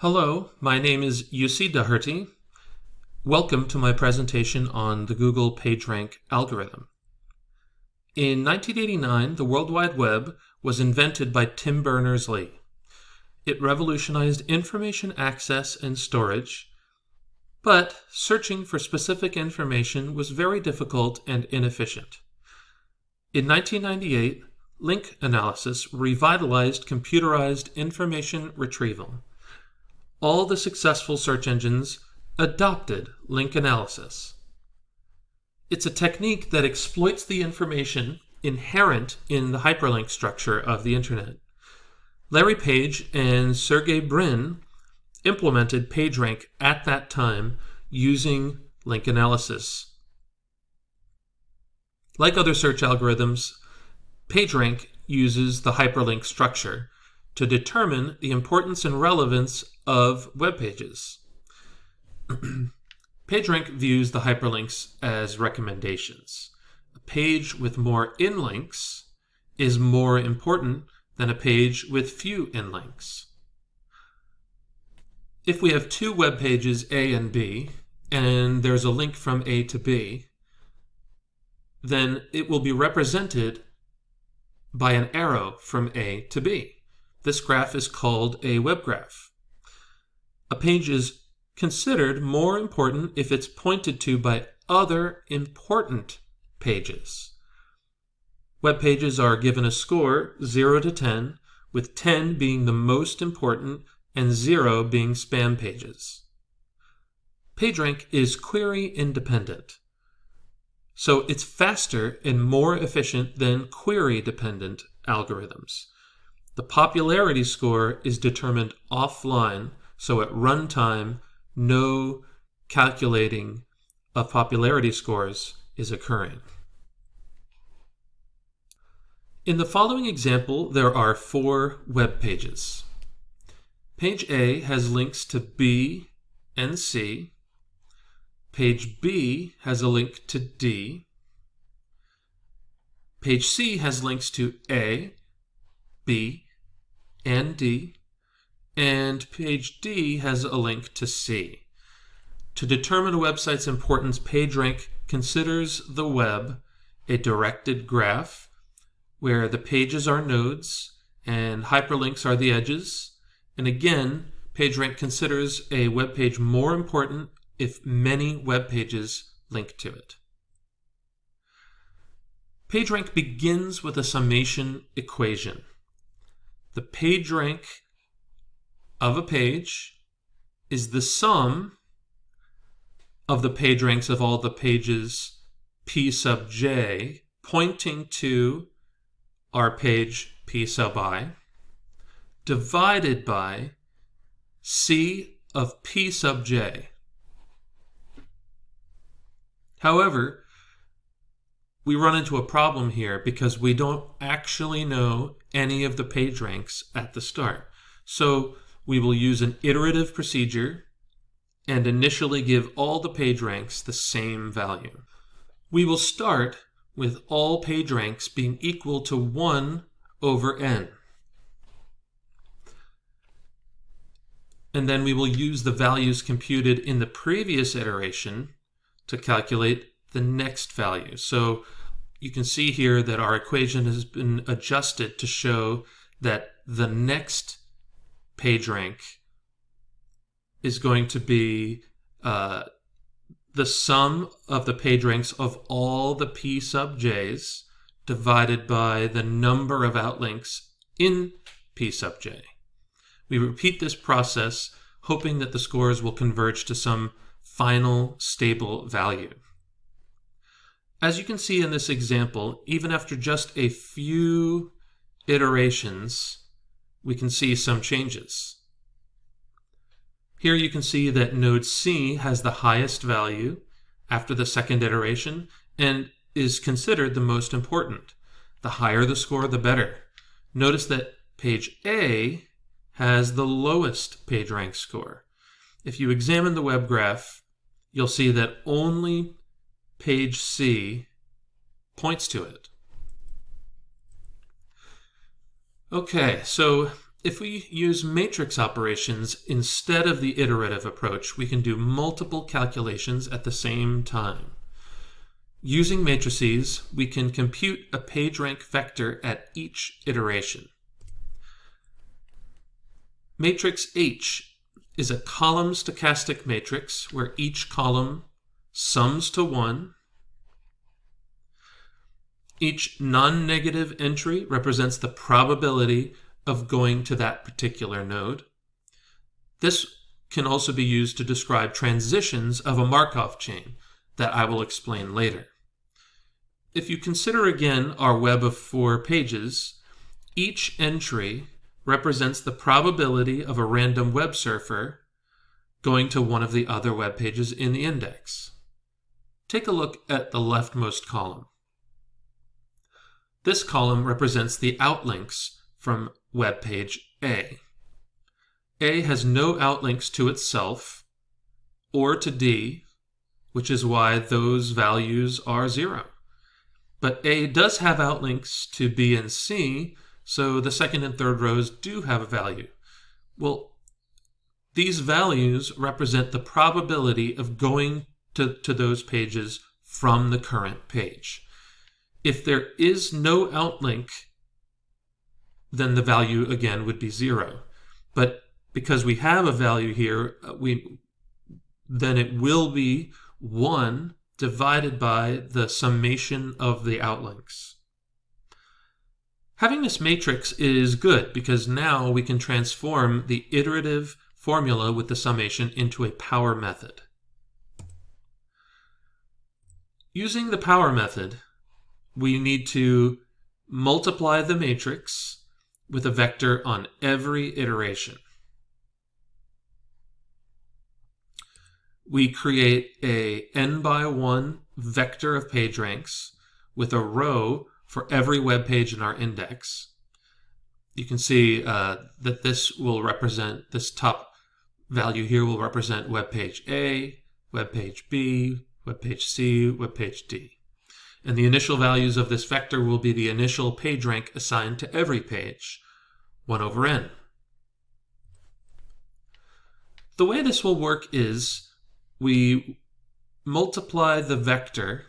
Hello, my name is Yussi Daherty. Welcome to my presentation on the Google PageRank algorithm. In 1989, the World Wide Web was invented by Tim Berners-Lee. It revolutionized information access and storage, but searching for specific information was very difficult and inefficient. In 1998, link analysis revitalized computerized information retrieval. All the successful search engines adopted link analysis. It's a technique that exploits the information inherent in the hyperlink structure of the internet. Larry Page and Sergey Brin implemented PageRank at that time using link analysis. Like other search algorithms, PageRank uses the hyperlink structure to determine the importance and relevance of web pages. PageRank views the hyperlinks as recommendations. A page with more inlinks is more important than a page with few inlinks. If we have two web pages A and B, and there's a link from A to B, then it will be represented by an arrow from A to B. This graph is called a web graph. A page is considered more important if it's pointed to by other important pages. Web pages are given a score 0 to 10, with 10 being the most important and 0 being spam pages. PageRank is query independent, so it's faster and more efficient than query dependent algorithms. The popularity score is determined offline, so at runtime, no calculating of popularity scores is occurring. In the following example, there are 4 web pages. Page A has links to B and C. Page B has a link to D. Page C has links to A, B, and D, and page D has a link to C. To determine a website's importance, PageRank considers the web a directed graph where the pages are nodes and hyperlinks are the edges. And again, PageRank considers a web page more important if many web pages link to it. PageRank begins with a summation equation. The PageRank of a page is the sum of the PageRanks of all the pages P sub j pointing to our page P sub I divided by C of P sub j. However, we run into a problem here because we don't actually know any of the page ranks at the start. So we will use an iterative procedure and initially give all the page ranks the same value. We will start with all page ranks being equal to 1 over n. And then we will use the values computed in the previous iteration to calculate the next value. So you can see here that our equation has been adjusted to show that the next PageRank is going to be the sum of the PageRanks of all the P sub j's divided by the number of outlinks in P sub j. We repeat this process, hoping that the scores will converge to some final stable value. As you can see in this example, even after just a few iterations, we can see some changes. Here you can see that node C has the highest value after the second iteration and is considered the most important. The higher the score, the better. Notice that page A has the lowest PageRank score. If you examine the web graph, you'll see that only page C points to it. Okay, so If we use matrix operations instead of the iterative approach, we can do multiple calculations at the same time. Using matrices, we can compute a PageRank vector at each iteration. Matrix H is a column stochastic matrix where each column sums to 1. Each non-negative entry represents the probability of going to that particular node. This can also be used to describe transitions of a Markov chain that I will explain later. If you consider again our web of 4 pages, each entry represents the probability of a random web surfer going to one of the other web pages in the index. Take a look at the leftmost column. This column represents the outlinks from web page A. A has no outlinks to itself or to D, which is why those values are 0. But A does have outlinks to B and C, so the second and third rows do have a value. Well, these values represent the probability of going to those pages from the current page. If there is no outlink, then the value again would be 0. But because we have a value here, then it will be 1 divided by the summation of the outlinks. Having this matrix is good because now we can transform the iterative formula with the summation into a power method. Using the power method, we need to multiply the matrix with a vector on every iteration. We create a n×1 vector of PageRanks with a row for every web page in our index. You can see that this top value here will represent web page A, web page B, web page C, web page D. And the initial values of this vector will be the initial PageRank assigned to every page, 1/n. The way this will work is we multiply the vector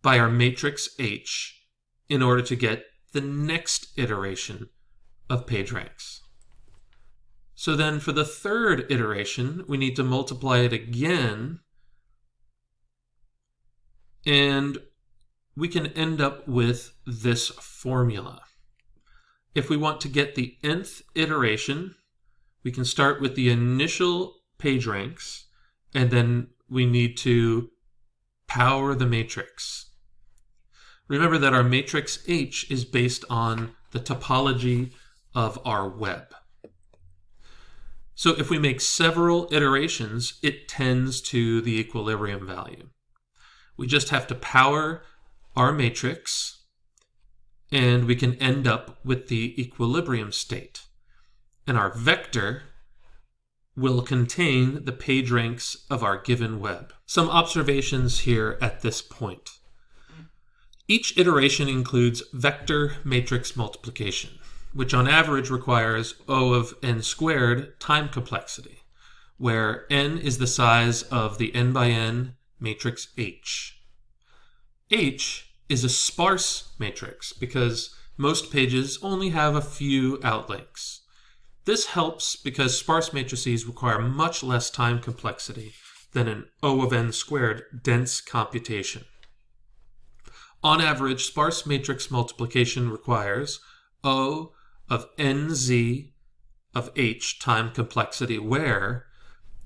by our matrix H in order to get the next iteration of PageRanks. So then for the third iteration, we need to multiply it again, and we can end up with this formula. If we want to get the nth iteration, we can start with the initial PageRanks, and then we need to power the matrix. Remember that our matrix H is based on the topology of our web. So if we make several iterations, it tends to the equilibrium value. We just have to power our matrix, and we can end up with the equilibrium state. And our vector will contain the PageRanks of our given web. Some observations here at this point. Each iteration includes vector matrix multiplication, which on average requires O of n² time complexity, where n is the size of the n×n matrix H. H is a sparse matrix because most pages only have a few outlinks. This helps because sparse matrices require much less time complexity than an O of n² dense computation. On average, sparse matrix multiplication requires O of nz of h time complexity, where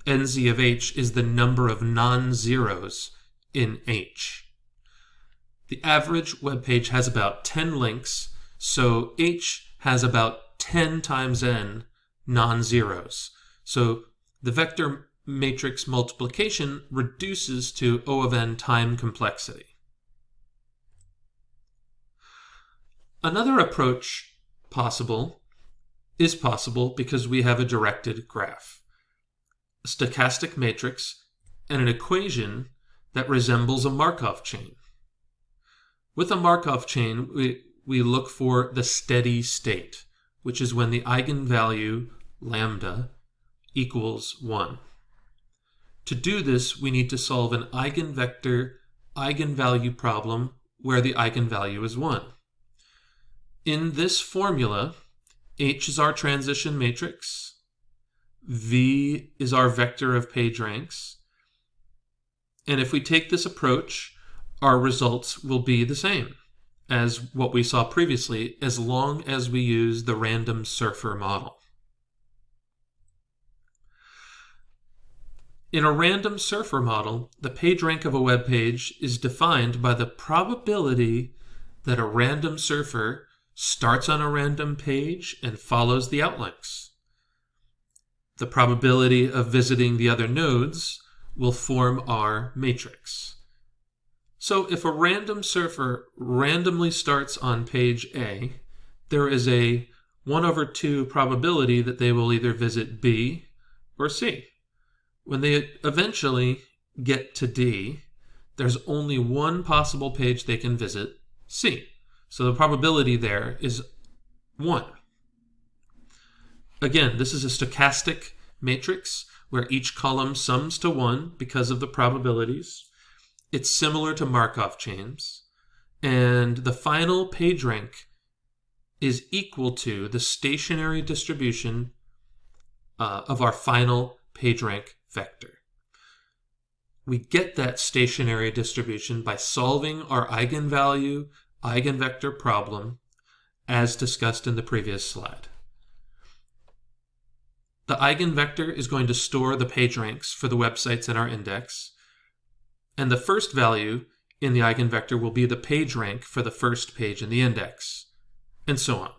nz of h is the number of non-zeros in H. The average web page has about 10 links, so H has about 10 times n non-zeros. So the vector matrix multiplication reduces to O of n time complexity. Another approach is possible because we have a directed graph, a stochastic matrix, and an equation that resembles a Markov chain. With a Markov chain, we look for the steady state, which is when the eigenvalue lambda equals 1. To do this, we need to solve an eigenvector eigenvalue problem where the eigenvalue is 1. In this formula, H is our transition matrix, V is our vector of page ranks, and if we take this approach, our results will be the same as what we saw previously, as long as we use the random surfer model. In a random surfer model, the page rank of a web page is defined by the probability that a random surfer starts on a random page and follows the outlinks. The probability of visiting the other nodes will form our matrix. So if a random surfer randomly starts on page A, there is a 1/2 probability that they will either visit B or C. When they eventually get to D, there's only one possible page they can visit, C. So the probability there is 1. Again, this is a stochastic matrix where each column sums to 1 because of the probabilities. It's similar to Markov chains. And the final page rank is equal to the stationary distribution of our final page rank vector. We get that stationary distribution by solving our eigenvalue, eigenvector problem as discussed in the previous slide. The eigenvector is going to store the page ranks for the websites in our index, and the first value in the eigenvector will be the page rank for the first page in the index, and so on.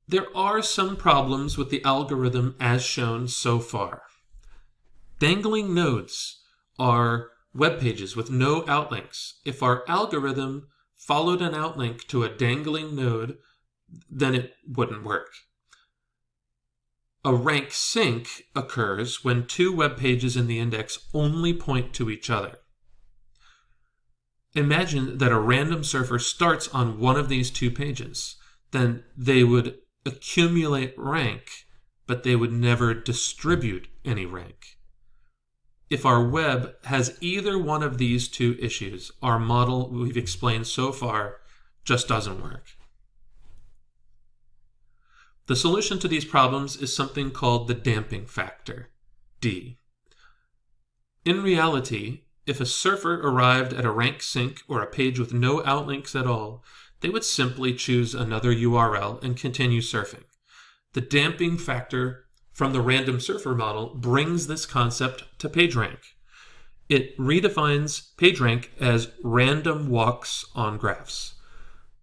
There are some problems with the algorithm as shown so far. Dangling nodes are web pages with no outlinks. If our algorithm followed an outlink to a dangling node, then it wouldn't work. A rank sync occurs when two web pages in the index only point to each other. Imagine that a random surfer starts on one of these two pages. Then they would accumulate rank, but they would never distribute any rank. If our web has either one of these two issues, our model we've explained so far just doesn't work. The solution to these problems is something called the damping factor, D. In reality, if a surfer arrived at a rank sync or a page with no outlinks at all, they would simply choose another URL and continue surfing. The damping factor from the random surfer model brings this concept to PageRank. It redefines PageRank as random walks on graphs.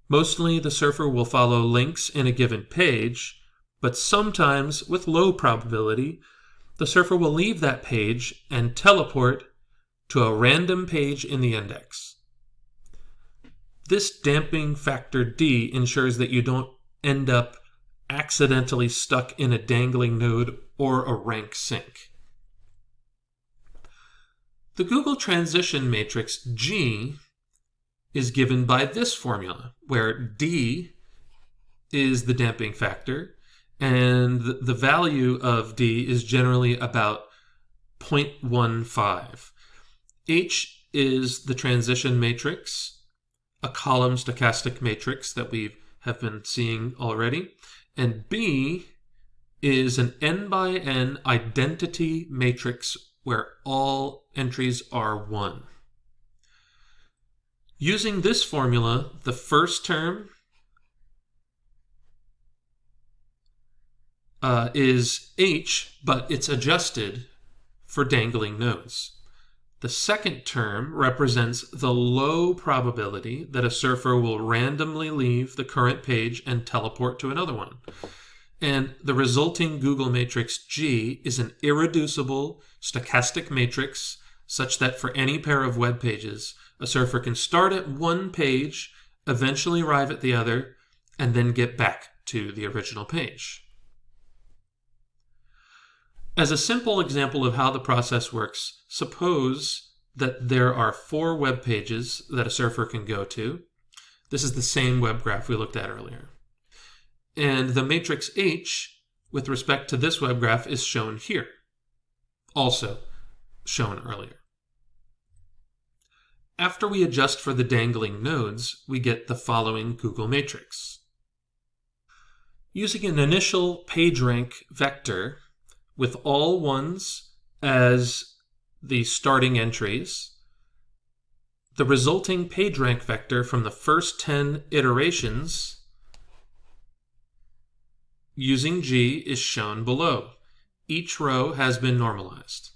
Mostly the surfer will follow links in a given page, but sometimes, with low probability, the surfer will leave that page and teleport to a random page in the index. This damping factor D ensures that you don't end up accidentally stuck in a dangling node or a rank sync. The Google transition matrix G is given by this formula, where D is the damping factor, and the value of D is generally about 0.15. H is the transition matrix, a column stochastic matrix that we have been seeing already, and B is an n by n identity matrix where all entries are 1. Using this formula, the first term is H, but it's adjusted for dangling nodes. The second term represents the low probability that a surfer will randomly leave the current page and teleport to another one. And the resulting Google matrix G is an irreducible stochastic matrix such that for any pair of web pages, a surfer can start at one page, eventually arrive at the other, and then get back to the original page. As a simple example of how the process works, suppose that there are 4 web pages that a surfer can go to. This is the same web graph we looked at earlier. And the matrix H, with respect to this web graph, is shown here, also shown earlier. After we adjust for the dangling nodes, we get the following Google matrix. Using an initial PageRank vector with all ones as the starting entries, the resulting PageRank vector from the first 10 iterations using G is shown below. Each row has been normalized.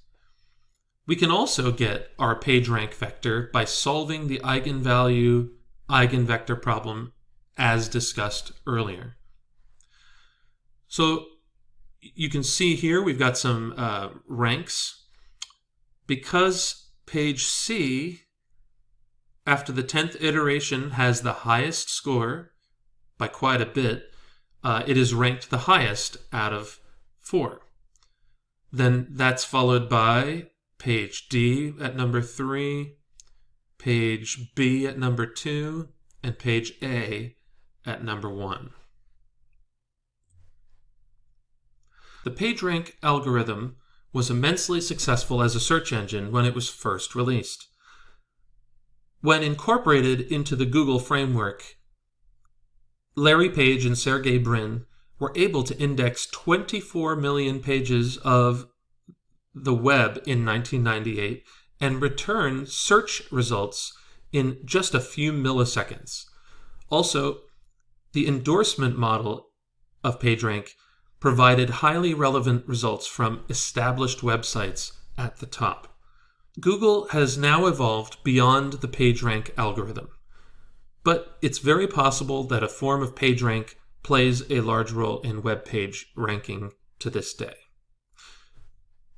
We can also get our PageRank vector by solving the eigenvalue eigenvector problem as discussed earlier. So you can see here we've got some ranks. Because page C, after the 10th iteration, has the highest score by quite a bit, it is ranked the highest out of 4. Then that's followed by page D at number 3, page B at number 2, and page A at number 1. The PageRank algorithm was immensely successful as a search engine when it was first released. When incorporated into the Google framework, Larry Page and Sergey Brin were able to index 24 million pages of the web in 1998 and return search results in just a few milliseconds. Also, the endorsement model of PageRank provided highly relevant results from established websites at the top. Google has now evolved beyond the PageRank algorithm, but it's very possible that a form of PageRank plays a large role in web page ranking to this day.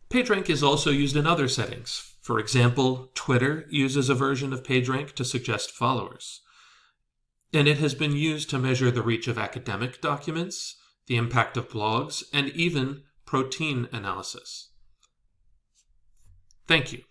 PageRank is also used in other settings. For example, Twitter uses a version of PageRank to suggest followers. And it has been used to measure the reach of academic documents, the impact of blogs, and even protein analysis. Thank you.